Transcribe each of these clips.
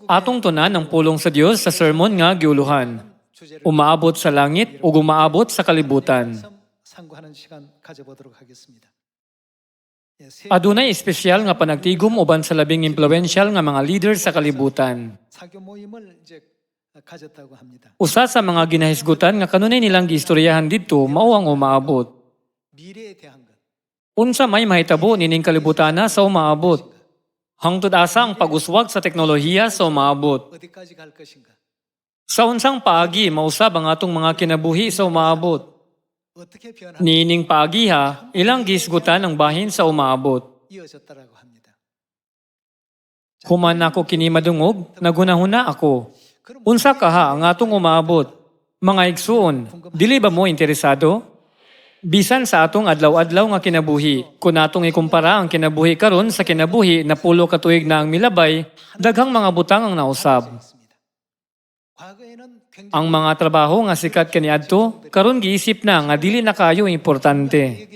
Atong tunan ang pulong sa Dios sa sermon nga giuluhan. Umaabot sa langit o umaabot sa kalibutan. Adunay espesyal nga panagtigom uban sa labing impluwensyal nga mga leader sa kalibutan. Usa sa mga ginahisgutan nga kanunay nilang giistoryahan didto mao ang umaabot. Unsa may mahitabo nining kalibutana sa umaabot? Hangtod asa ang pag-uswag sa teknolohiya sa umaabot? Sa unsang paagi mausab ang atong mga kinabuhi sa umaabot? Niining paagi ha, ilang gisgutan ang bahin sa umaabot. Human ako kini madungog, nagunahuna ako. Unsa kaha ang atong umaabot? Mga igsuon, dili ba mo interesado? Bisan sa atong adlaw-adlaw nga kinabuhi, kung atong ikumpara ang kinabuhi karon sa kinabuhi na 10 ka tuig na ang milabay, daghang mga butang ang nausab. Ang mga trabaho nga sikat kaniadto, karon giisip na nga dili na kayo importante.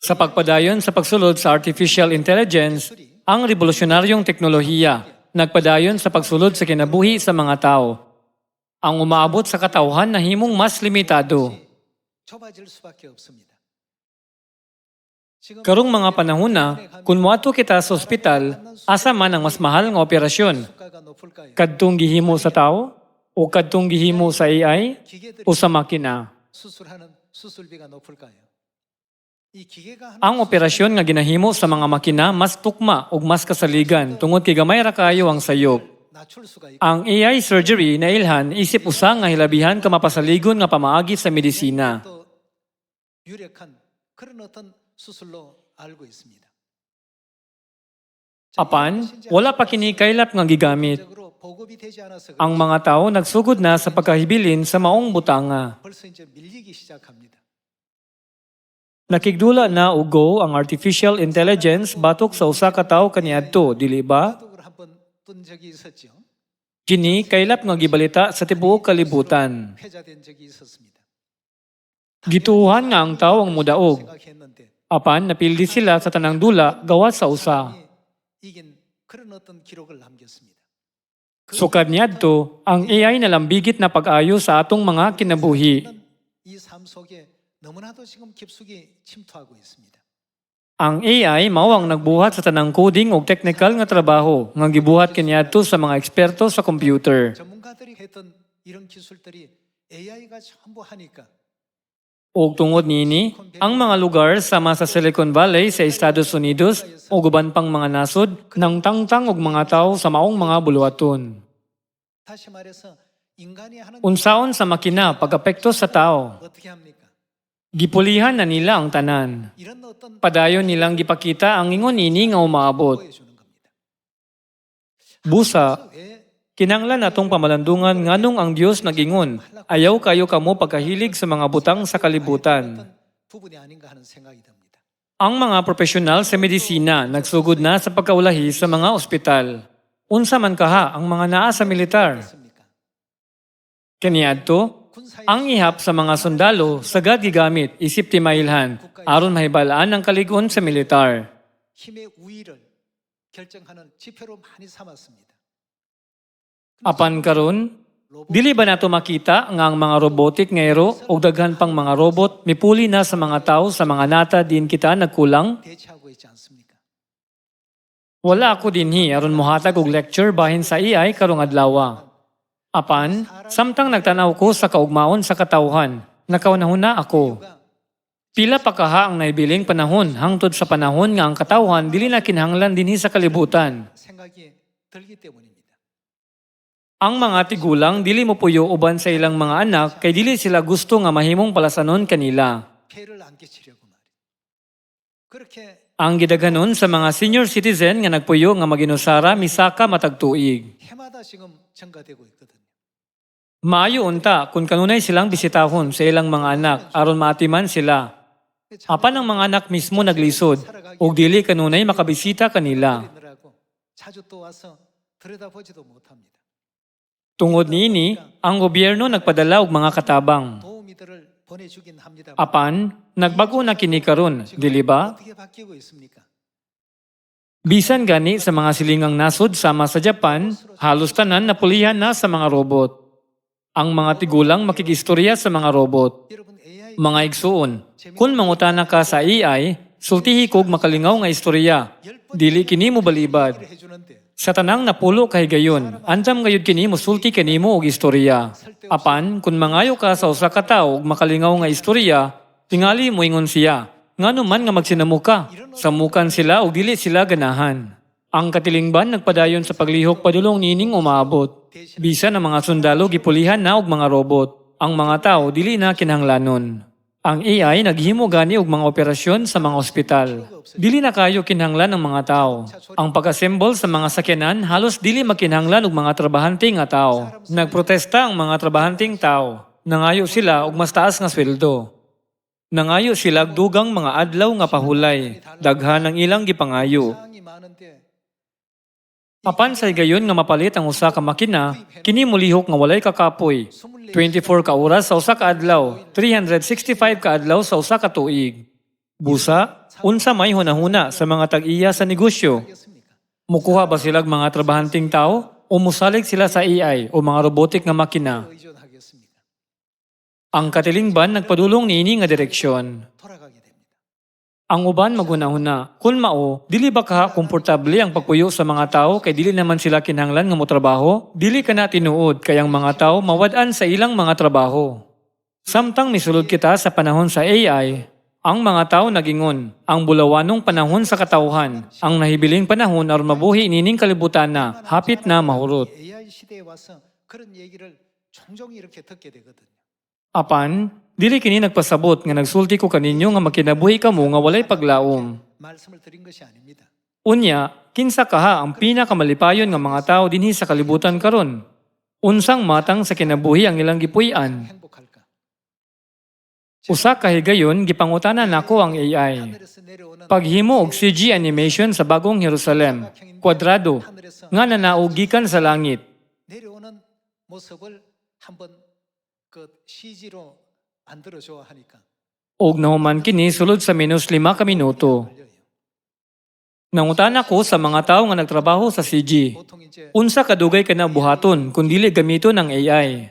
Sa pagpadayon sa pagsulod sa artificial intelligence, ang revolusyonaryong teknolohiya nagpadayon sa pagsulod sa kinabuhi sa mga tao. Ang umaabot sa katawhan na himong mas limitado. Karong mga panahon na, kung moadto kita sa ospital, asa man ang mas mahal nga operasyon? Kadtong gihimo sa tao? O kadtong gihimo sa AI? O sa makina? Ang operasyon nga ginahimo sa mga makina mas tukma ug mas kasaligan tungod kay gamay ra kaayo ang sayop. Ang AI surgery na ilhan isip usa nga hilabihan ka mapasaligon nga pamaagi sa medisina. Apan, wala pa kini kaylap nga gigamit. Ang mga tao nagsugod na sa pagkahibilin sa maong butanga. Nakigdula na ugo ang artificial intelligence batok sa usa ka tawo kaniadto, dili ba? Kini kaylap nga gibalita sa tibuok kalibutan. Gituuhan nga ang tawo ang mudaog. Apan napildi sila sa tanang dula gawas sa usa. Sukad niadto, ang AI nalambigit na pag-ayo sa atong mga kinabuhi. Ang AI mao ang nagbuhat sa tanang coding ug technical nga trabaho nga gibuhat kaniadto sa mga eksperto sa computer. Ug tungod niini, ang mga lugar sama sa Silicon Valley sa Estados Unidos ug uban pang mga nasod nang tangtang og mga tawo sa maong mga buluhaton. Unsaon sa makina pag-apekto sa tao? Gipulihan na nila ang tanan. Padayon nilang gipakita ang ingon ini nga umaabot. Busa, kinanglan natong pamalandungan nganong ang Dios nagingon, ayaw kayo kamo pagkahilig sa mga butang sa kalibutan. Ang mga profesional sa medisina nagsugod na sa pagkaulahi sa mga ospital. Unsa man kaha ang mga naa sa militar? Kaniadto, ang ihap sa mga sundalo sagad gigamit isip timailhan aron mahibalaan ang kaligon sa militar. Apan karon, dili ba nato makita nga ang mga robotic nga ero o daghan pang mga robot mipuli na sa mga tao sa mga nata din kita nagkulang? Wala ako dinhi aron mohatag og lecture bahin sa AI karong adlaw. Apan, samtang nagtanaw ko sa kaugmaon sa katawhan, nakaunahuna ako. Pila pa kaha ang naibiling panahon hangtod sa panahon nga ang katawhan dili na kinahanglan dinhi sa kalibutan. Ang mga tigulang dili mo puyo uban sa ilang mga anak kay dili sila gusto nga mahimong palasanon kanila. Ang gidaghanon sa mga senior citizen nga nagpuyo nga maginusara misaka matag tuig. Maayo unta kung kanunay silang bisitahon sa ilang mga anak aron maatiman sila. Apan ang mga anak mismo naglisod ug dili kanunay makabisita kanila. Tungod niini, ang gobyerno nagpadala og mga katabang. 보내주긴 합니다. Apan, nagbago na kini karon, dili ba? 어떻게 바뀌고 있습니까? Bisan gani sa mga silingang nasod sama sa Japan, halos tanan napulihan na sa mga robot. Ang mga tigulang makikistorya sa mga robot. 여러분 AI Mga igsuon, kung mangutana ka sa AI, sultihi kog makalingaw nga istorya. Dili kini mo balibad. 해주는데 Sa tanang napulo kay gayon, andam gayud kini mo sulti kanimo og istorya. Apan, kung mangayo ka sa usa ka tawo og makalingaw nga istorya, tingali mo ingon siya. Ngano man nga magsinamo ka, samukan sila o dili sila ganahan. Ang katilingban nagpadayon sa paglihok padulong nining umaabot. Bisan ang mga sundalo gipulihan na og mga robot. Ang mga tao dili na kinahanglanon. Ang AI naghimo gani og mga operasyon sa mga ospital. Dili na kayo kinahanglan ng mga tao. Ang pag-assemble sa mga sakyanan halos dili makinahanglan og mga trabahante nga tao. Nagprotesta ang mga trabahanteng tao. Nangayo sila og mas taas nga sweldo. Nangayo sila og dugang mga adlaw nga pahulay. Daghan ang ilang gipangayo. 사항이 많은데 Apan sa gayon nga mapalit ang usa ka makina, kini molihok nga walay kakapoy. 24 ka oras sa usa ka adlaw, 365 ka adlaw sa usa ka tuig. Busa, unsa may hunahuna sa mga tag-iya sa negosyo? 하겠습니까? Mukuha ba silang mga trabahanteng tao o musalig sila sa AI o mga robotic nga makina? 의존하겠습니까? Ang katilingban nagpadulong niini nga direksyon. 돌아가게 됩니다. Ang uban magunahuna, kun mao, dili ba ka komportable ang pagpuyo sa mga tao kay dili naman sila kinahanglan nga motrabaho? Dili ka na tinuod kay ang mga tao mawad-an sa ilang mga trabaho. Samtang misulod kita sa panahon sa AI, ang mga tao nagingon, ang bulawanong panahon sa katawhan, ang nahibiling panahon aron mabuhi nining kalibutan na, hapit na mahurot. AI 시대에 와서 그런 얘기를 종종 이렇게 듣게 되거든요. Apan, dili kini nagpasabot nga nagsulti ko kaninyo nga makinabuhi kamo nga walay paglaom. 말씀을 드린 것이 아닙니다. Unya, kinsa kaha ang pinakamalipayon nga mga tao dinhi sa kalibutan karon? Unsang matang sa kinabuhi ang ilang gipuy-an? 행복할까? Usa ka higayon gipangutanan nako ang AI. 하늘에서 내려오는 Paghimo og CG animation sa bagong Jerusalem, kwadrado, 하늘에서 nga nanaugikan sa langit. 내려오는 모습을 한번 그 CG로 만들어줘 하니까 Og nahuman kini sulod sa -5 ka minuto. 걸려요. Nangutana ko sa mga tao nga nagtrabaho sa CG. 보통 이제 Unsa kadugay ka na buhaton kung dili gamiton ng AI?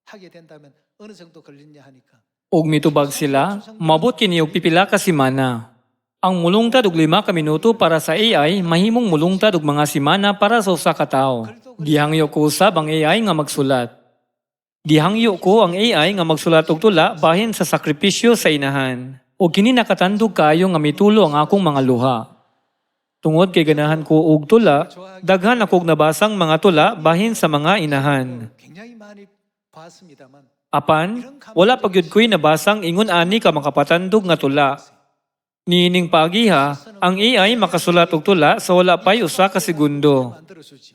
하게 된다면 어느 정도 걸리냐 하니까 Og mitubag sila, mabot kini og pipila ka semana. Ang mulungtad og 5 ka minuto para sa AI, mahimong mulungtad og mga semana para sa usa ka tawo. Gihangyo ko usab ang AI nga magsulat. Gihangyo ko ang AI nga magsulat og tula bahin sa sakripisyo sa inahan. O kini nakatandog kaayo nga mitulo ang akong mga luha. Tungod kay ganahan ko og tula, daghan akong nabasang mga tula bahin sa mga inahan. 굉장히 많이 봤습니다만 Apan, wala pagyud ko'y nabasang ingon ani ka makapatandog nga tula. Niining pagiha, ang AI makasulat og tula sa wala pay usa ka segundo. 만들어주죠.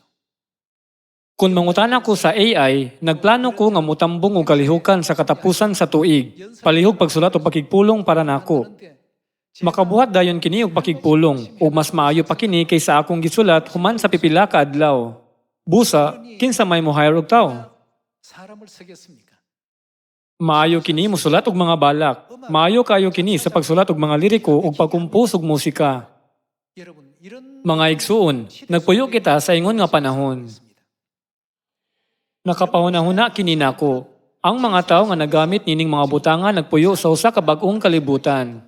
Kung mangutana ko sa AI, nagplano ko nga mutambong og kalihukan sa katapusan sa tuig. Palihog pagsulat o pakigpulong para nako. 그런데 Makabuhat dayon kini og pakigpulong ug mas maayo pa kini kaysa akong gisulat human sa pipila ka adlaw. Busa, kinsa may mo-hire og tawo? 사람을 쓰겠습니까? Maayo kini mosulat og mga balak. Maayo kayo kini sa pagsulat og mga liriko ug pagkumpos og musika. 여러분 이런 Mga igsuon, nagpuyo kita sa ingon nga panahon. Nakapahuna-huna kini nako. Ang mga tao nga nagamit nining mga butanga nagpuyo sa usa ka bag-ong kalibutan.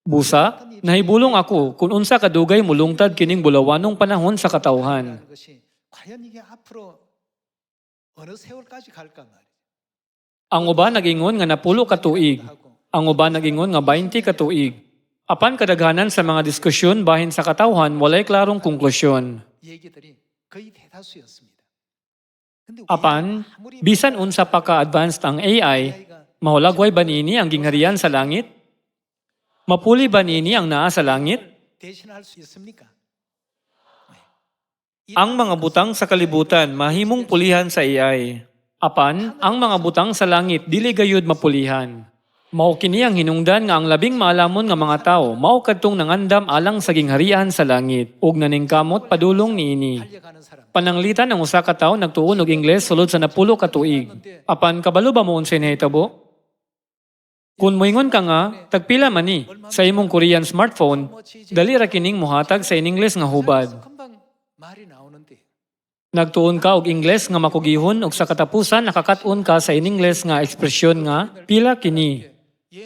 Busa, nahibulong ako kung unsa kadugay mulungtad kining bulawanong panahon sa katawhan. 하는 것이 과연 이게 앞으로 어느 세월까지 갈까 말이에요. Ang uban nagingon nga napulo ka tuig. Ang uban nagingon nga 20 ka tuig. Apan kadaghanan sa mga diskusyon bahin sa katawhan walay klarong konklusyon. 얘기들이 거의 대다수였습니다. 근데 Apan, 아무리 bisan unsa pa ka-advanced ang AI, AI가 mahulagway ba niini ang gingharian sa langit? Mapuli ba niini ang naa sa langit? 대신할 수 있습니까? Ang mga butang sa kalibutan mahimong pulihan sa AI. Apan, ang mga butang sa langit dili gayud mapulihan. Mao kini ang hinungdan nga ang labing maalamon nga mga tawo mao kadtong nangandam alang sa gingharian sa langit ug naningkamot padulong niini. 달려가는 사람. Pananglitan ng usa ka tawo nagtuon og Ingles sulod sa napulo ka tuig. Apan kabalo ba mo unsay nahitabo? Kung moingon ka nga, tagpila man ni sa imong Korean smartphone, dali ra kining muhatag sa in-English nga hubad. 금방 말이 나오는데 Nagtuon ka og Ingles nga makugihon ug sa katapusan nakakat-on ka sa in-English nga ekspresyon nga pila kini.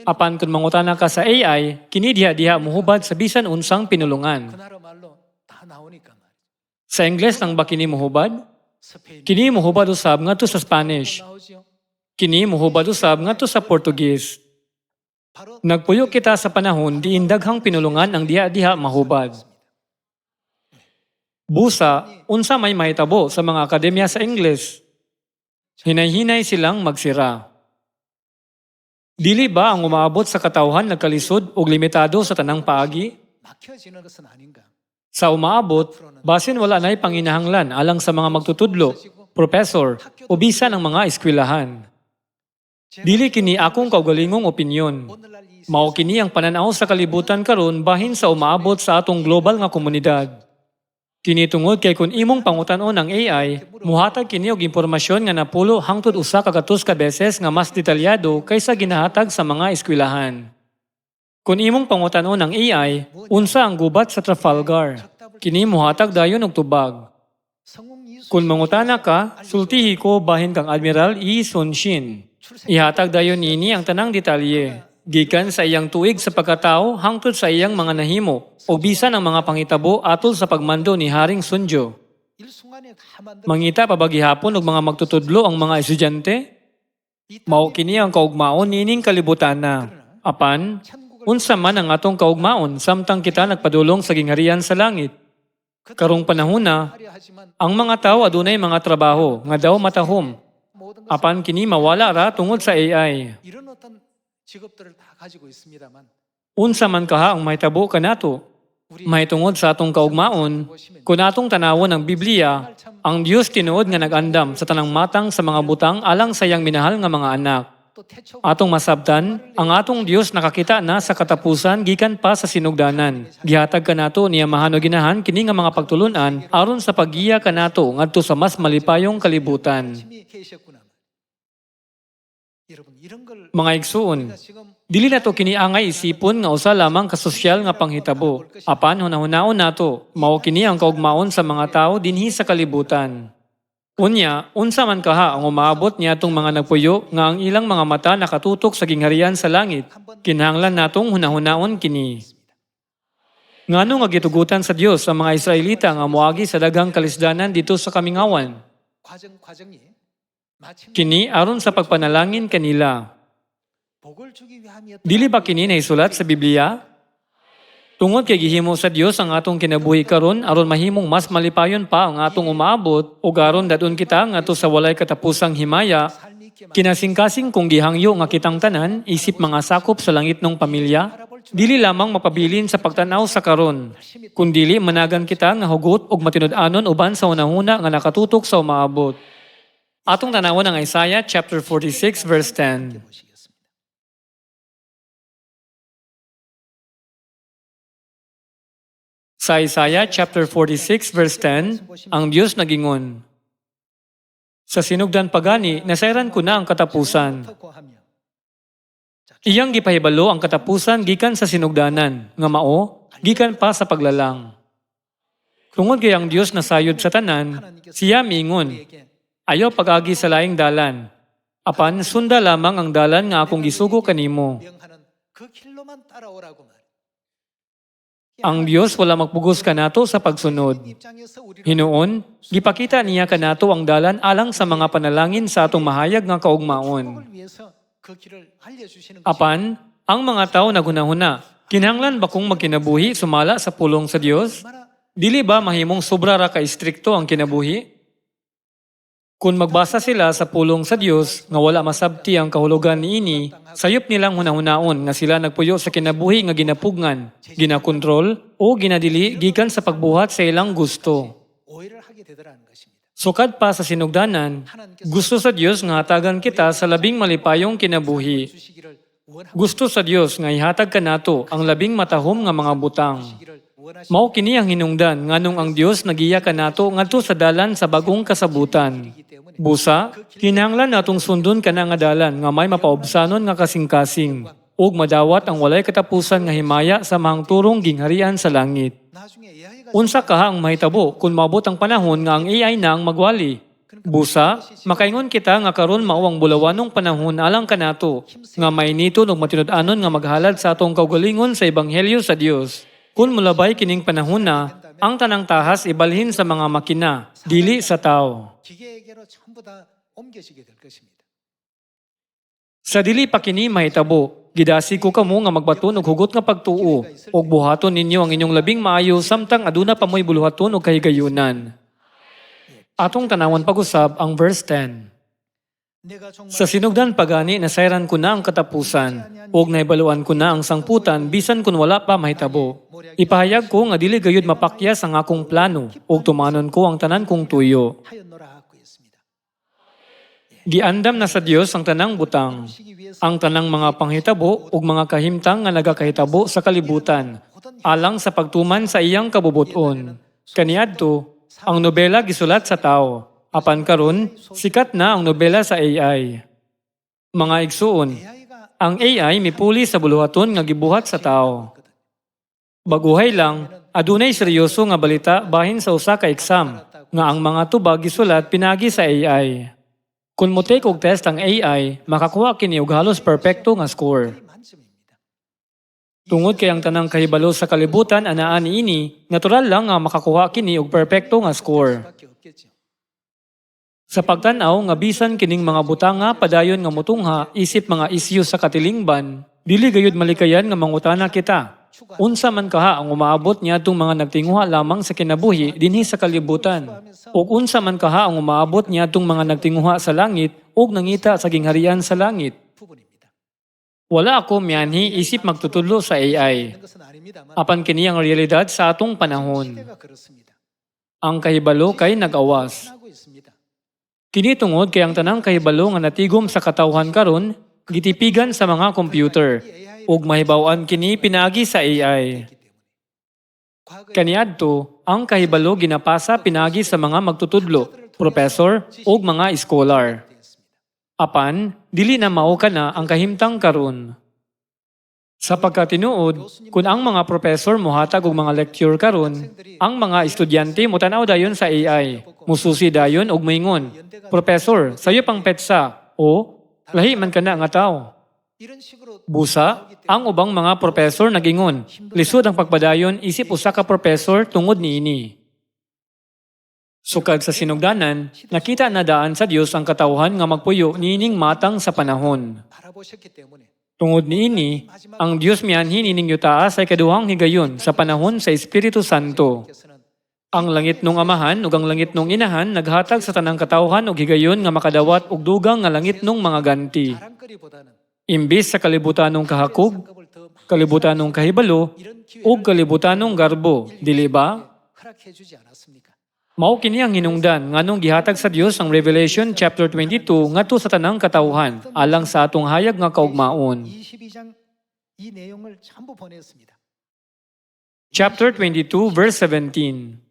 Apan kun mangutana ka sa AI, kini diha muhubad sa bisan unsang pinulungan. 그 나라 말로 다 나오니까 말이죠. Sa Ingles lang ba kini muhubad? 스페인 Kini muhubad usab ngadto sa Spanish. 나오죠. Kini muhubad usab ngadto sa Portuguese. 바로 Nagpuyo kita sa panahon di indaghang pinulungan ang diha mahubad. Busa, unsa may mahitabo sa mga akademya sa English. Hinay-hinay silang magsira. Dili ba ang umaabot sa katawhan nagkalisod o limitado sa tanang paagi? 막혀지는 것은 아닌가. Sa umaabot, basin wala na'y panginahanglan alang sa mga magtutudlo, professor, o bisan ang mga eskwelahan. Dili kini akong kaugalingong opinyon. 오늘날 이 Mao kini ang pananaw sa kalibutan karon bahin sa umaabot sa atong global nga komunidad. Kini tungod kay kun imong pangutanon ang AI, muhatag kini og impormasyon nga napulo hangtod usa ka gatos ka beses nga mas detalyado kaysa ginahatag sa mga eskwelahan. Kun imong pangutanon ang AI, unsa ang gubat sa Trafalgar? Kini muhatag dayon og tubag. 성공 이수 Kung mangutana ka, sultihi ko bahin kang Admiral E. Sunshin. Ihatag dayon ini ang tanang detalye. Gikan sa iyang tuig sa pagkatao hangtod sa iyang mga nahimo o bisan ang mga pangitabo atol sa pagmando ni Haring Sunjo. 일순간에 다 만들어 Mangita pa ba gihapon og mga magtutudlo ang mga estudyante? Mao kini ang kaugmaon nining kalibutan na. Apan, unsa man ang atong kaugmaon samtang kita nagpadulong sa gingharian sa langit. Karong panahon na, 하려 하지만 ang mga tao adunay mga trabaho nga daw matahom. 모든 것을 Apan kini mawala ra tungod sa AI. 이런 어떤 직업들을 다 가지고 있습니다만 Unsa man kaha ang mahitabo kanato? 우리 Mahitungod sa atong kaugmaon, kung atong tanawon ang Biblia, ang Dios tinuod nga nag-andam sa tanang matang sa mga butang alang sa iyang minahal nga mga anak. 또 태초 Atong masabtan, ang atong Dios nakakita na sa katapusan gikan pa sa sinugdanan. Gihatag kanato niya mahanoginahan kini nga mga pagtulunan aron sa paggiya kanato ngadto sa mas malipayong kalibutan. 힘이 계셨구나. 여러분 이런 걸 Mga igsuon, 우리가 지금 dili nato kini angay isipon nga usa lamang ka sosyal nga panghitabo. Apan hunahunahon nato, mao kini ang kaugmaon sa mga tao dinhi sa kalibutan. Unya, unsa man kaha ang umaabot niadtong mga nagpuyo nga ang ilang mga mata nakatutok sa gingharian sa langit, kinahanglan natong hunahunahon kini. Ngano nga gitugutan sa Dios ang mga Israelita nga moagi sa daghang kalisdanan dito sa kamingawan? 과정이 마침 Kini aron sa pagpanalangin kanila. 복을 주기 위함이었다. Dili ba kini naisulat sa Biblia? Tungod kay gihimo sa Dios ang atong kinabuhi karon aron mahimong mas malipayon pa ang atong umaabot ug aron dadon kita ngadto sa walay katapusang himaya, 삶이 있게 kinasingkasing kung gihangyo nga kitang tanan isip mga sakop sa langit ng pamilya, dili lamang mapabilin sa pagtanaw sa karon, kundili managan kita nga hugot ug matinud-anon uban sa hunahuna nga nakatutok sa umaabot. Atong tanawon ang Isaiah chapter 46 verse 10. 보시겠습니다. Sa Isaiah chapter 46 verse 10, ang Diyos nagingon, sa sinugdan pagani, nasairan ko na ang katapusan. 고하며 Iyang gipahibalo ang katapusan gikan sa sinugdanan, nga mao, gikan pa sa paglalang. Tungod kay ang Diyos nasayod sa tanan, siya miingon, 우리에게 ayaw pag-agi sa laing dalan. Apan, sunda lamang ang dalan nga akong gisugo kanimo. 명하는 그 길로만 따라오라고 말. Ang Diyos wala magpugos kanato sa pagsunod. 입장에서 우리를 Hinuon, gipakita niya kanato ang dalan alang sa mga panalangin sa atong mahayag nga kaugmaon. 축복을 위해서 그 길을 알려주시는 것이 Apan, ang mga tao naghunahuna, kinahanglan ba kung magkinabuhi sumala sa pulong sa Dios? 얼마나 Dili ba mahimong sobra ra ka istrikto ang kinabuhi? Kung magbasa sila sa pulong sa Dios nga wala masabti ang kahulugan niini, sayop nilang hunahunaon nga sila nagpuyo sa kinabuhi nga ginapugngan, ginakontrol o ginadili gikan sa pagbuhat sa ilang gusto. 오해를 하게 되더라는 것입니다. Sukad pa sa sinugdanan, gusto sa Dios nga hatagan kita sa labing malipayong kinabuhi. 주시기를 원하시기를 Gusto sa Dios nga ihatag kanato ang labing matahom nga mga butang. 원하시기를 Mao kini ang hinungdan nganong ang Dios nagiya kanato ngadto sa dalan sa bagong kasabutan. Busa, kinahanglan natong sundon kana nga dalan nga may mapaubsanon nga kasing-kasing. ug madawat ang walay katapusan nga himaya sa mahangturong gingharian sa langit. 나중에 AI가 Unsa kaha ang mahitabo kung maabot ang panahon nga ang AI na ang magwali? Busa, makaingon kita nga karon mao ang bulawanong panahon alang kanato nga may niton ug matinud-anon nga maghalad sa atong kaugalingon sa ebanghelyo sa Dios. Kung mulabay kining panahon na, ang tanang tahas ibalhin sa mga makina, dili sa tao. 기계에게로 전부 다 옮겨지게 될 것입니다. Sa dili pa kini mahitabo, gidasi ko kamo nga magbaton og hugot nga pagtuo ug buhaton ninyo ang inyong labing maayo samtang aduna pa mo'y buluhaton og kahigayunan. Atong tanawon pag-usab ang verse 10. 내가 정말 Sa sinugdan pagani nasayran ko na ang katapusan ug naibaluan ko na ang sangputan bisan kun wala pa mahitabo. Ipahayag ko nga dili gayud mapakyas ang akong plano ug tumanon ko ang tanan kong tuyo. 하였노라 하고 있습니다. Giandam na sa Dios ang tanang butang, ang tanang mga panghitabo ug mga kahimtang nga nagakahitabo sa kalibutan, alang sa pagtuman sa iyang kabubuton. Kaniadto, ang nobela gisulat sa tao, apan karon sikat na ang nobela sa AI. Mga igsuon, AI가 ang AI mipuli sa buluhaton nga gibuhat sa tao. Baguhay lang, adunay seryoso nga balita bahin sa usa ka exam nga ang mga tubag gisulat pinagi sa AI. Kung mo take og test ang AI, makakuha kini og halos perpekto nga score. 만점입니다. Tungod kay ang tanang kahibalo sa kalibutan anaan niini, natural lang nga makakuha kini og perpekto nga score. 밖에 없겠죠. Sa pagtan-aw nga bisan kining mga butanga padayon nga motungha isip mga isyu sa katilingban, dili gayud malikayan nga mangutana kita. Unsa man kaha ang umaabot niadtong mga nagtinguha lamang sa kinabuhi dinhi sa kalibutan? Ug unsa man kaha ang umaabot niadtong mga nagtinguha sa langit ug nangita sa gingharian sa langit? 부분입니다. Wala ako mianhi isip magtutudlo sa AI. 있는 것은 아닙니다만 Apan kini ang realidad sa atong panahon. 시대가 그렇습니다. Ang kahibalo kay nag-awas. 하고 있습니다. Kini tungod kay ang tanang kahibalo nga natigom sa katawhan karon gitipigan sa mga computer ug mahibaw-an kini pinaagi sa AI. Kaniadto, ang kahibalo ginapasa pinagi sa mga magtutudlo, professor ug mga scholar. Apan, dili na mao kana ang kahimtang karon. Sa pagkatinuod, kung ang mga professor mohatag og mga lecture karon, ang mga estudyante motanaw dayon sa AI, mususi dayon og moingon, "Professor, sayo pang petsa," o "Lahi man kana nga tawo." 이런 식으로 Busa, ang ubang mga professor nagingon, lisod ang pagpadayon isip usa ka professor tungod niini. Sukad sa sinugdanan, nakita na daan sa Dios ang katawhan nga magpuyo niining matang sa panahon. 바라보셨기 때문에 Tungod niini, ang Dios mianhi nining yutaa sa ikaduhang higayon sa panahon sa Espiritu Santo. 께서는 Ang langit nung amahan ug ang langit nung inahan naghatag sa tanang katawhan ug higayon nga makadawat og dugang nga langit nung mga ganti. 자랑거리보다는 Imbis sa kalibutanong kahakog, 상급을 더 kalibutanong kahibalo, 이런 기회를 ug kalibutanong garbo, dili ba? 허락해 주지 않았습니까? Mao kini ang hinungdan nganong gihatag sa Dios ang Revelation chapter 22 ngadto sa tanang katawhan alang sa atong hayag nga kaugmaon. 22장 이 내용을 전부 보냈습니다. Chapter 22 verse 17.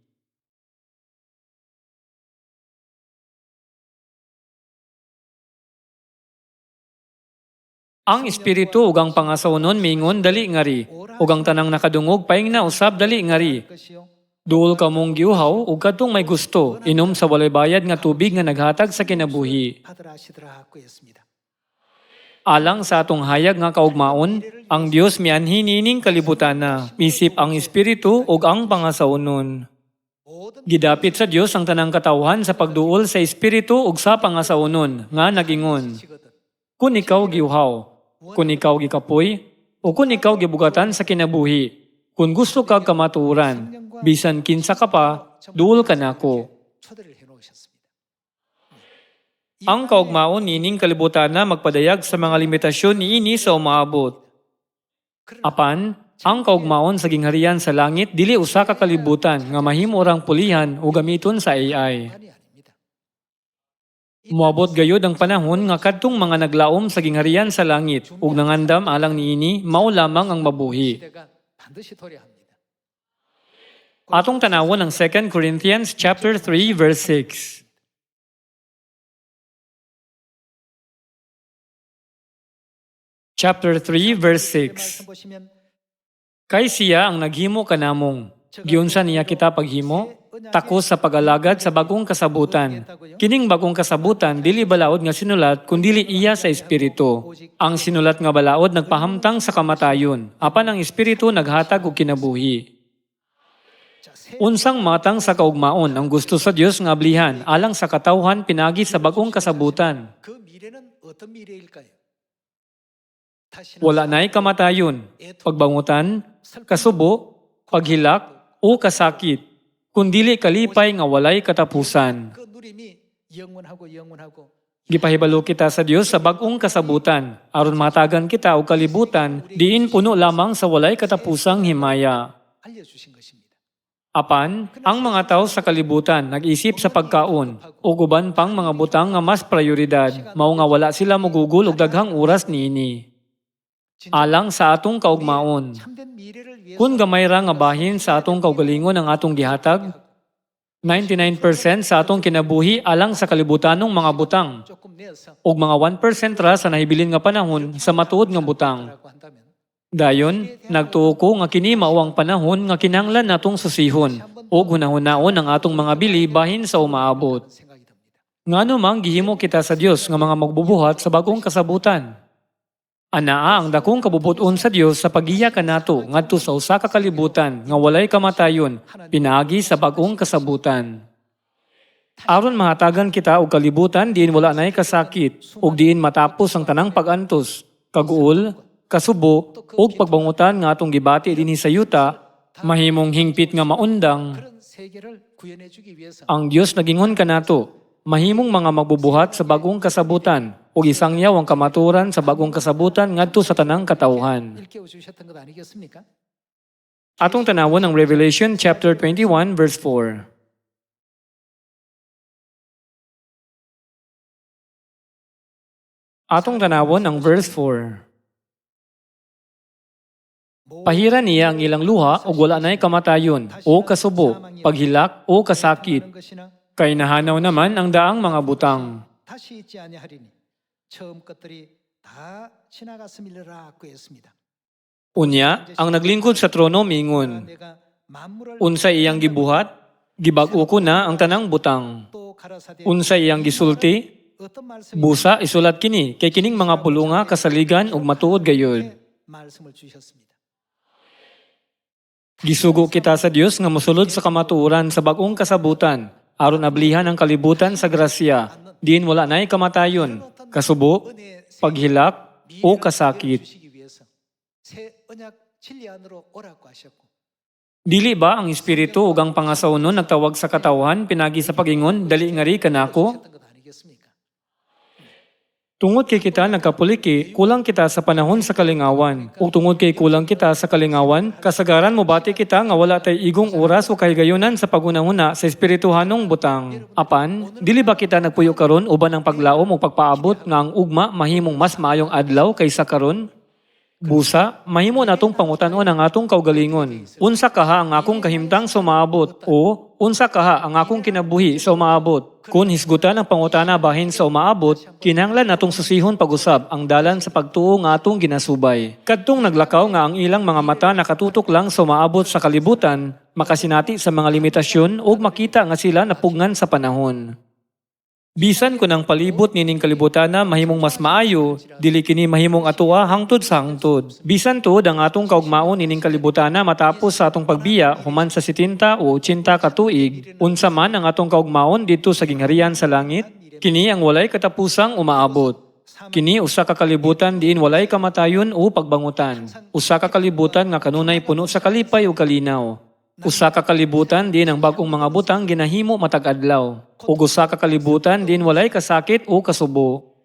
Ang espiritu ug ang pangasawnon miingon dali ngari ug ang tanang nakadungog paing na usab dali ngari. 것이요. Duol ka mong giuhaw ug kadtong may gusto inom sa walay bayad nga tubig nga naghatag sa kinabuhi. 받으라 하시더라 하고 했습니다. Alang sa atong hayag nga kaugmaon, ang Dios mianhi nining kalibutan na, isip ang espiritu ug ang pangasawnon. 모든 Gidapit sa Dios ang tanang katawhan sa pagduol sa espiritu ug sa pangasawnon nga nagingon. 것이거든. Kung ikaw giuhaw, kung ikaw gikapoy, o kung ikaw gibugatan sa kinabuhi, kung gusto kag kamaturan, bisan kinsa ka pa, duol ka nako. 초대를 해 놓으셨습니다. Ang kaugmaon nining kalibutan na magpadayag sa mga limitasyon niini sa umaabot. Apan, ang kaugmaon sa gingharian sa langit dili usa ka kalibutan nga mahimo rang pulihan o gamiton sa AI. 판이 아닙니다. Moabot gayud ang panahon nga kadtong mga naglaom sa gingharian sa langit ug nangandam alang niini mao lamang ang mabuhi. 시대가 반드시 도래합니다. Atong tanawon ang 2 Corinthians chapter 3 verse 6. chapter 3, verse 6. 보시면 Kay siya ang naghimo kanamong. Giunsa niya kita paghimo? Takos sa pag-alagad sa bagong kasabutan. Kining bagong kasabutan, dili balaod nga sinulat, kundili iya sa Espiritu. Ang sinulat nga balaod nagpahamtang sa kamatayon. Apan ang Espiritu naghatag og kinabuhi. Unsang matang sa kaugmaon ang gusto sa Dios nga ablihan alang sa katawhan pinagi sa bagong kasabutan. 그 미래는 어떤 미래일까요? Wala na'y kamatayon, pagbangutan, kasubo, paghilak, o kasakit, kundili kalipay nga walay katapusan. 그 누림이 영원하고 Gipahibalo kita sa Dios sa bagong kasabutan, aron matagan kita og kalibutan, diin puno lamang sa walay katapusang himaya. 알려주신 것입니다. Apan, ang mga tao sa kalibutan nag-isip sa pagkaon o guban pang mga butang nga mas prioridad, mao nga wala sila mogugol og daghang oras niini. Alang sa atong kaugmaon, 참된 미래를 위해서 kung gamay ra nga bahin sa atong kaugalingon ang atong gihatag, 99% sa atong kinabuhi alang sa kalibutanong mga butang, 조금 내어서 ug mga 1% ra sa nahibilin nga panahon sa matuod nga butang. 라고 한다면 Dayon, nagtuo ko nga kini mao ang panahon nga kinahanglan natong susihon ug hunahunahon ang atong mga bili bahin sa umaabot. 생각이 듭니다. Ngano mang gihimo kita sa Dios nga mga magbubuhat sa bagong kasabutan. Anaa ang dakong kabubuton sa Dios sa pagiya kanato ngadto sa usa ka kalibutan nga walay kamatayon pinaagi sa bagong kasabutan. Aron mahatagan kita og kalibutan diin wala nay kasakit ug diin matapos ang tanang pag-antos, kaguol, kasubo ug pagbangutan nga atong gibati dinhi sa yuta, mahimong hingpit nga maundang. 그런 세계를 구현해 주기 위해서 Ang Dios nagingon kanato, mahimong mga magbubuhat sa bagong kasabutan ug isangyaw ang kamaturan sa bagong kasabutan ngadto sa tanang katawhan. 일깨워 주셨던 것 아니겠습니까? Atong tanawon ang Revelation chapter 21 verse 4. Atong tanawon ang verse 4. Pahira niya ang ilang luha ug wala na'y kamatayon o kasubo, paghilak o kasakit. 그런 것이나 Kay nahanaw naman ang daang mga butang. 다시 있지 아니하리니 처음 것들이 다 지나갔음이라고 했습니다. Unya, ang naglingkod sa trono mingon, 내가 만물을 unsa iyang gibuhat, gibag-o ko na ang tanang butang. 또 가라사대 Unsa iyang gisulti, 어떤 말씀이 busa isulat kini, kay kining mga pulunga kasaligan ug matuod gayod. 말씀을 주셨습니다. Gisugo kita sa Dios nga mosulod sa kamatuoran sa bagong kasabutan, aron ablihan ang kalibutan sa grasya, diin wala na'y kamatayon, kasubo, paghilak, o kasakit. 주시기 위해서 새 언약 진리 안으로 오라고 하셨고 Dili ba ang Espiritu ug ang pangasaunon nagtawag sa katawhan pinagi sa pagingon, dali nga ri kanako? 하셨던 것 아니겠습니까? Tungod kay kita nagkapuliki, kulang kita sa panahon sa kalingawan. Ug tungod kay kulang kita sa kalingawan, kasagaran mo bati kita nga wala tay igong oras o kahigayunan sa pagunahuna sa espirituhanong butang. Apan, dili ba kita nagpuyo karon uban ang paglaom o pagpaabot nga ang ugma mahimong mas maayong adlaw kaysa karon? Busa, mahimo natong pangutanon ang atong kaugalingon. Unsa kaha ang akong kahimtang sa umaabot o unsa kaha ang akong kinabuhi sa umaabot? Kung hisgutan ang pangutana bahin sa umaabot, kinahanglan natong susihon pag-usab ang dalan sa pagtuo nga atong ginasubay. Kadtong naglakaw nga ang ilang mga mata nakatutok lang sa umaabot sa kalibutan, makasinati sa mga limitasyon ug makita nga sila napugngan sa panahon. Bisan ko ng palibot nining kalibutana mahimong mas maayo, dili kini mahimong atua hangtod sa hangtod. Bisan tuod ang atong kaugmaon nining kalibutana matapos sa atong pagbiya human sa 70 o 80 ka tuig, unsa man ang atong kaugmaon dito sa gingharian sa langit, kini ang walay katapusang umaabot. Kini usa ka kalibutan diin walay kamatayon o pagbangutan. Usa ka kalibutan nga kanunay puno sa kalipay ug kalinaw. Usa ka kalibutan din ang bagong mga butang ginahimo matag adlaw. Ug usa ka kalibutan din walay kasakit o kasubo.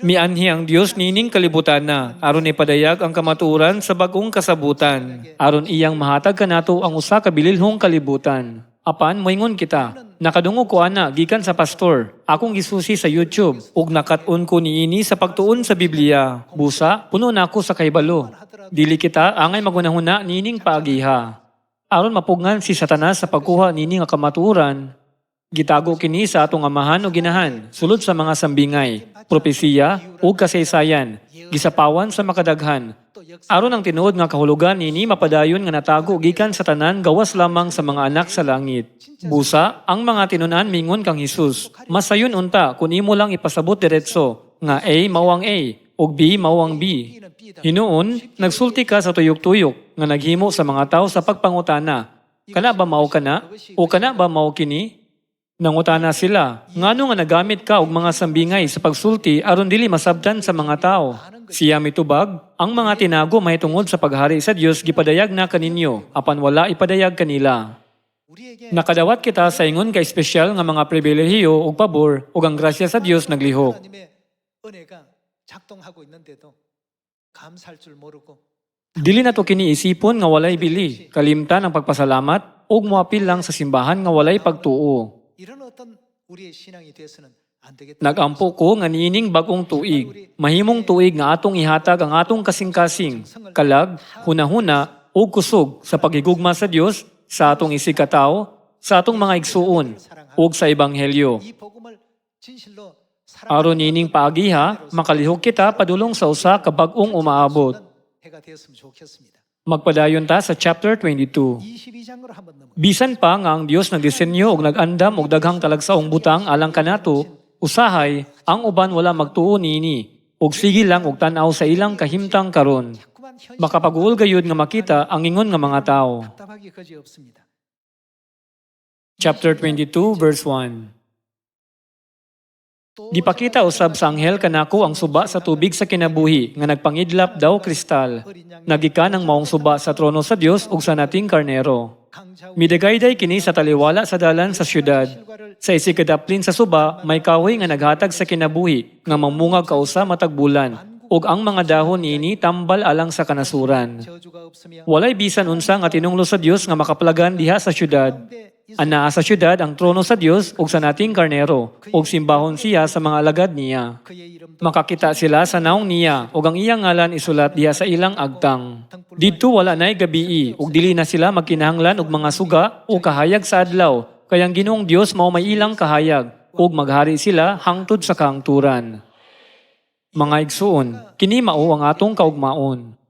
Mianhi ang Dios nining kalibutan na aron ipadayag ang kamatuoran sa bagong kasabutan. Aron iyang mahatag kanato ang usa ka bililhong kalibutan. Apan moingon kita, nakadungog ko ana gikan sa pastor. Akong gisusi sa YouTube ug nakat-on ko niini sa pagtuon sa Biblia. Busa, puno na ako sa kahibalo. Dili kita angay magunahuna nining paagiha. Aron mapugngan si Satanas sa pagkuha nini nga kamatuoran, Gitago kini sa atong amahan o ginahan, sulod sa mga sambingay, propesiya ug kasaysayan, gisapawan sa makadaghan. Aron ang tinuod nga kahulugan nini mapadayon nga natago gikan sa tanan gawas lamang sa mga anak sa langit. Busa, ang mga tinunan mingon kang Hesus. Masayon unta kun imo lang ipasabot diretso nga A mao ang A ug B mao ang B. Hinuon, nagsulti ka sa tuyok-tuyok nga naghimo sa mga tawo sa pagpangutana. Kana ba mao kana? O kana ba mao kini? Nangutana sila, ngano nga nagamit ka og mga sambingay sa pagsulti aron dili masabtan sa mga tao. Siya mitubag, ang mga tinago mahitungod sa paghari sa Dios gipadayag na kaninyo, apan wala ipadayag kanila. Nakadawat kita sa ingon ka espesyal nga mga pribilehiyo ug pabor ug ang grasya sa Dios naglihok. 하나님의 은혜가 작동하고 있는데도 감사할 줄 모르고 Dili na to kiniisipon nga walay bili, kalimtan ang pagpasalamat ug moapil lang sa simbahan nga walay pagtuo. 이런 어떤 우리의 신앙이 되어서는 안 되겠다. Nagampo ko nga niining bagong tuig. Mahimong tuig nga atong ihatag ang atong kasing-kasing, kalag, hunahuna, o kusog sa paghigugma sa Dios, sa atong isikataw, sa atong mga igsuon, ug sa Ebanghelyo. 이 복음을 진실로 Aron niining paagiha, makalihok kita padulong sa usa ka bag-ong umaabot. 해가 되었으면 좋겠습니다. Magpadayon ta sa chapter 22. 22장으로 한번 넘어. Bisan pa nga ang Dios nagdisenyo og nag-andam og daghang talagsaong butang alang kanato, usahay ang uban wala magtuo niini ug sige lang og tan-aw sa ilang kahimtang karon. 자꾸만 현실 Makapaguol gayud nga makita ang ingon nga mga tawo. 답답하기 거지 없습니다. Chapter 22 verse 1. Gipakita usab sa anghel kanako ang suba sa tubig sa kinabuhi nga nagpangidlap daw kristal. Nagikan ang maong suba sa trono sa Dios ug sa nating karnero. Midagayday kini sa taliwala sa dalan sa syudad. Sa isikadaplin sa suba, may kahoy nga naghatag sa kinabuhi nga mamungag kausa matag bulan ug ang mga dahon niini tambal alang sa kanasuran. 저주가 없으며 Walay bisan unsa nga tinunglo sa Dios nga makaplagan diha sa syudad. Anaa sa syudad ang trono sa Dios ug sa nating karnero ug simbahon siya sa mga alagad niya. 그의 이름도 Makakita sila sa naong niya ug ang iyang ngalan isulat diha sa ilang agtang. Didto wala nay gabii ug dili na sila magkinahanglan og mga suga o kahayag sa adlaw kay ang Ginoong Dios mao may ilang kahayag ug maghari sila hangtod sa kahangturan. Mga igsuon, kini mao ang atong kaugmaon.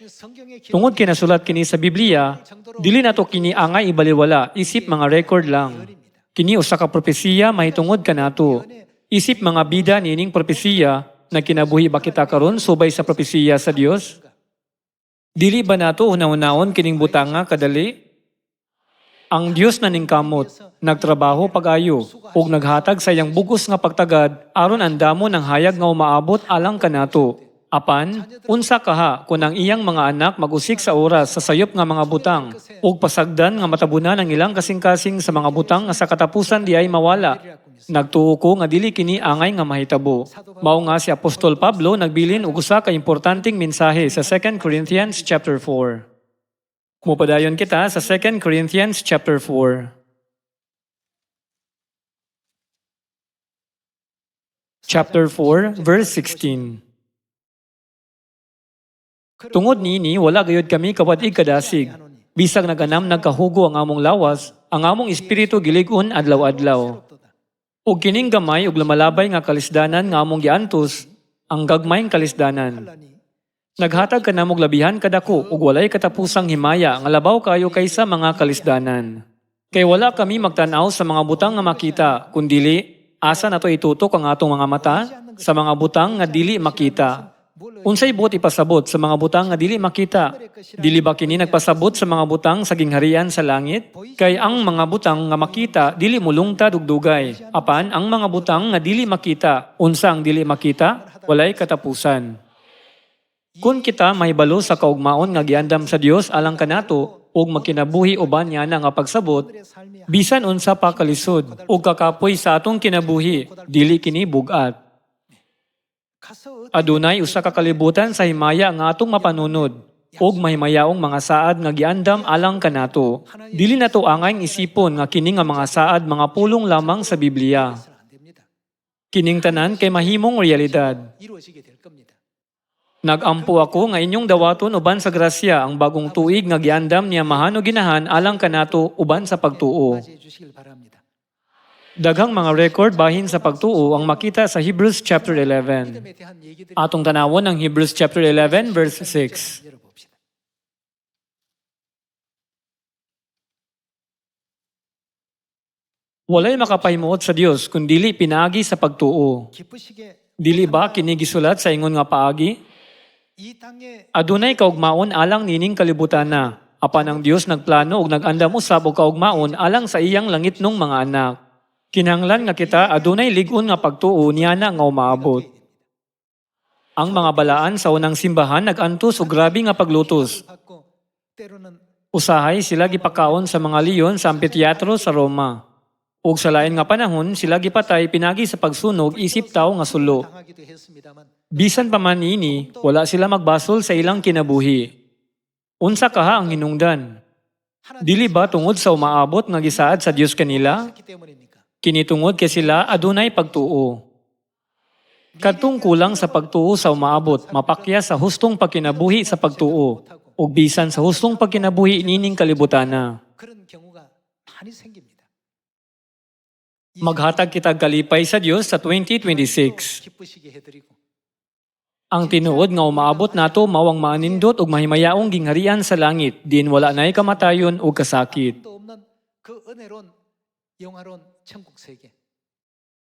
성경의 기록 Tungod kinasulat kini sa Biblia, dili nato kini angay ibaliwala, isip mga record lang. Kini usa ka propesiya mahitungod kanato. Isip mga bida nining propesiya na kinabuhi ba kita karon subay sa propesiya sa Dios? Dili ba nato una-unaon kining butanga kadali? Ang Dios na ningkamot, nagtrabaho pag-ayo, ug naghatag sa iyang bugos nga pagtagad aron andamon ang hayag nga umaabot alang kanato. Apan, unsa kaha kung ang iyang mga anak mag-usik sa oras sa sayop nga mga butang ug pasagdan nga matabunan ang ilang kasing-kasing sa mga butang nga sa katapusan di ay mawala. Nagtuo ko nga dili kini angay nga mahitabo. Mao nga si Apostol Pablo nagbilin og usa ka importanteng mensahe sa 2 Corinthians chapter 4. Mupadayon kita sa 2 Corinthians chapter 4. Chapter 4 verse 16. Tungod niini, wala gayud kami kawadig kadasig. Bisag naganam nagkahugo ang among lawas, ang among espiritu gilig-on adlaw-adlaw. Ug kining gamay ug lumalabay nga kalisdanan nga among giantos, ang gagmayng kalisdanan. Naghatag ka namog labihan kadako ug walay katapusang himaya nga labaw kayo kaysa mga kalisdanan. Kay wala kami magtan-aw sa mga butang nga makita, kundili asa nato itutok ang atong mga mata sa mga butang nga dili makita. Unsay buot ipasabot sa mga butang nga dili makita? Dili ba kini nagpasabot sa mga butang sa gingharian sa langit? Kay ang mga butang nga makita dili mulungtad ug dugay. Apan ang mga butang nga dili makita, unsa ang dili makita? Walay katapusan. Kung kita mahibalo sa kaugmaon nga giandam sa Dios alang kanato ug magkinabuhi uban niya nga pagsabot, bisan unsa pa kalisod ug kakapoy sa atong kinabuhi, dili kini bugat. Adunay usa ka kalibutan sa himaya nga atong mapanunod ug mahimayaong mga saad nga giandam alang kanato. Dili nato angay isipon nga kini nga mga saad mga pulong lamang sa Biblia. Kining tanan kay mahimong realidad. 이루어지게 될 겁니다. Nagampo ako nga inyong dawaton uban sa grasya ang bagong tuig nga giandam niya mahano ginahan alang kanato uban sa pagtuo. 맞이해 주시길 바랍니다. Daghang mga record bahin sa pagtuo ang makita sa Hebrews chapter 11. 믿음에 대한 얘기들이 Atong tanawon ang Hebrews chapter 11 verse 6. 열어봅시다. Walay makapahimuot sa Dios kun dili pinaagi sa pagtuo. 기쁘시게 Dili ba kini gisulat sa ingon nga paagi? 이 땅에 Adunay kaugmaon alang nining kalibutan na. Apan ang Dios nagplano ug nag-andam usab og kaugmaon alang sa iyang langitnong mga anak. Kinahanglan nga kita adunay lig-on nga pagtuo niana nga umaabot. Ang mga balaan sa unang simbahan nag-antos og grabe nga paglutos. 받고 때로는 Usahay sila gipakaon sa mga leon sa ampitheatro sa Roma. Ug sa lain nga panahon sila gipatay pinagi sa pagsunog isip tawo nga sulo. 당하기도 했습니다만 Bisan pa man ini, wala sila magbasol sa ilang kinabuhi. Unsa kaha ang hinungdan? Dili ba tungod sa umaabot nga gisaad sa Dios kanila? 했기 때문입니까? Kini tungod kay sila adunay pagtuo. Kadtong kulang sa pagtuo sa umaabot, mapakya sa hustong pagkinabuhi sa pagtuo, ug bisan sa hustong pagkinabuhi nining kalibutana. 그런 경우가 많이 생깁니다. Maghatag kitag kalipay sa Dios sa 2026. 기쁘시게 해드리고 Ang tinuod nga umaabot nato mawang maanindot ug mahimayaong gingharian sa langit, diin wala nay kamatayon ug kasakit. 또 없는 그 은혜로운 영화로운 천국 세계.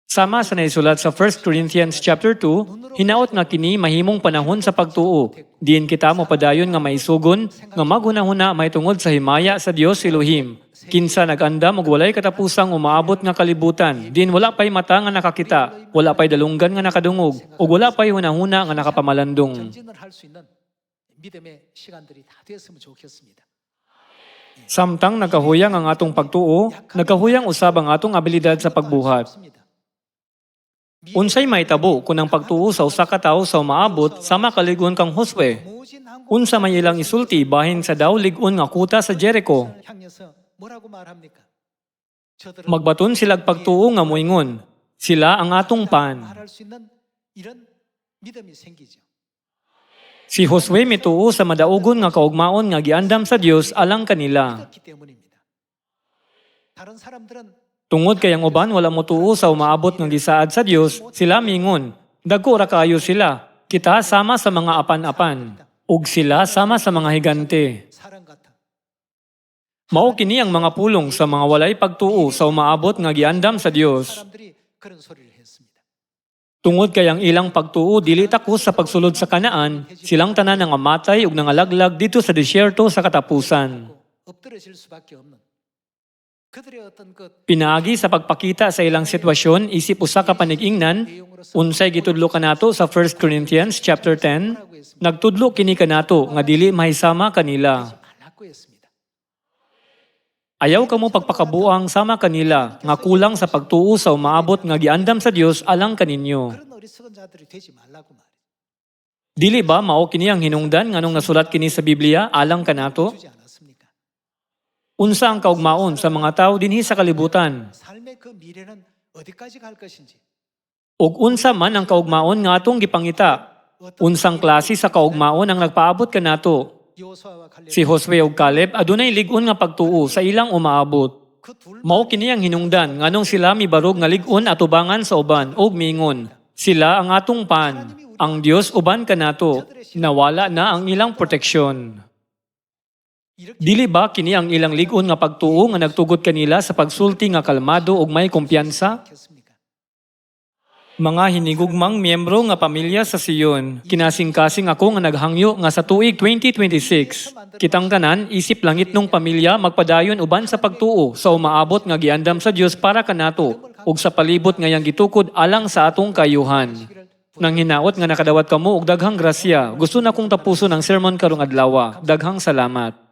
Sama sa naisulat sa 1 Corinthians chapter 2, hinaot nga kini mahimong panahon sa pagtuo. Diin kita mo padayon nga maisugon, nga maghunahuna may tungod sa himaya sa Dios Elohim. Kinsa nag-andam ug walay katapusang umaabot nga kalibutan. Diin wala pay mata nga nakakita, wala pay dalunggan nga nakadungog, ug wala pay hunahuna nga nakapamalandong. 전진을 할 수 있는 믿음의 시간들이 다 되었으면 좋겠습니다. Samtang nagkahuyang ang atong pagtuo, nagkahuyang usab ang atong abilidad sa pagbuhat. Unsay mahitabo kung ang pagtuo sa usa ka tawo sa umaabot sama kaligon kang Josue? Unsa may ilang isulti bahin sa daw lig-on nga kuta sa Jericho? 향해서 뭐라고 말합니까? 저들은 Magbaton silag pagtuo nga moingon. Sila ang atong pan. 말할 수 있는 이런 믿음이 생기죠. Si Josue mituo sa madaugon nga kaugmaon nga giandam sa Dios alang kanila. 믿었기 때문입니다. 다른 사람들은 Tungod kay ang uban wala motuo sa umaabot nga gisaad sa Dios, sila mingon. Dagko ra kaayo sila. Kita sama sa mga apan-apan. Ug sila sama sa mga higante. 사람 같아. Mao kini ang mga pulong sa mga walay pagtuo sa umaabot nga giandam sa Dios. 사람들이 그런 소리를 했습니다. Tungod kay ang ilang pagtuo dili takos sa pagsulod sa kanaan, silang tanan nga matay ug nangalaglag dito sa disyerto sa katapusan. 엎드러질 수밖에 없는 그들의 어떤 그 Pinaagi sa pagpakita sa ilang sitwasyon isip usa ka panigingnan, unsay gitudlo kanato sa 1 Corinthians chapter 10, nagtudlo kini kanato nga dili mahisama kanila. 말라고 했습니다. Ayaw kamo pagpakabuang sama kanila nga kulang sa pagtuo sa umaabot nga giandam sa Dios alang kaninyo. 그런 어리석은 자들이 되지 말라고 말이에요. Dili ba mao kini ang hinungdan nganong nasulat kini sa Biblia alang kanato? 주지 않았습니까? Unsa ang kaugmaon sa mga tawo dinhi sa kalibutan? 삶의 그 미래는 어디까지 갈 것인지 Ug unsa man ang kaugmaon nga atong gipangita? Unsang klase sa kaugmaon ang nagpaabot kanato? 여호수아와 갈렙 Si Josue ug Caleb adunay lig-on nga pagtuo sa ilang umaabot. 그둘 Mao kini ang hinungdan nganong sila mibarog nga lig-on atubangan sa uban ug miingon, sila ang atong pan, ang Dios uban kanato, nawala na ang ilang proteksyon. Dili ba kini ang ilang lig-on nga pagtuo nga nagtugot kanila sa pagsulti nga kalmado ug may kumpiyansa? 겠습니까? Mga hinigugmang miyembro nga pamilya sa Sion, kinasing-kasing ako nga naghangyo nga sa tuig 2026. Kitang tanan, isip langit nung pamilya magpadayon uban sa pagtuo sa umaabot nga giandam sa Dios para kanato ug sa palibot ngayang gitukod alang sa atong kayuhan. Nang hinaot nga nakadawat kamo og daghang grasya, gusto na kong tapuson ang sermon karong adlaw. Daghang salamat.